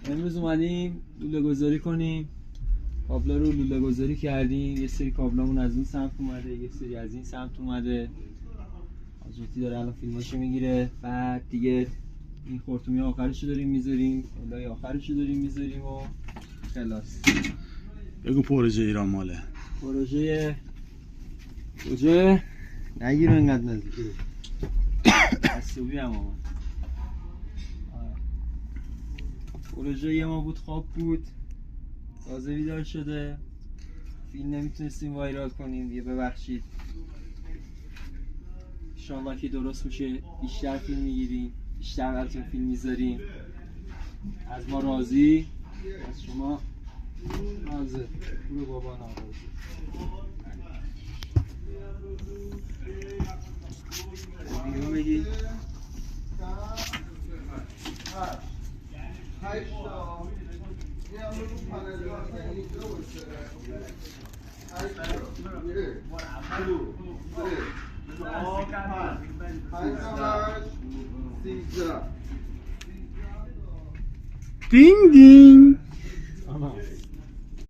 امروز اومدیم لوله گذاری کنیم. کابلا رو لوله گذاری کردیم. یه سری کابلامون از اون سمت اومده، یه سری از این سمت اومده. آجوتی داره الان فیلماشو میگیره. بعد دیگه این خرطومی آخرشو داریم میذاریم، لای آخرشو داریم میذاریم و خلاص. بگو پروژه ایران ماله. پروژه نگیر انقدر نزدیکی عصبی هم آمد. پروژه ما بود، خواب بود، تازه بیدار شده. فیلم نمیتونستیم وایرال کنیم دیگه، ببخشید. انشالله که درست میشه، بیشتر فیلم میگیریم، بیشتر براتون فیلم میذاریم. از ما راضی، از شما نازه. برو بابا ناراضی. بیرون بگی دینگ دینگ.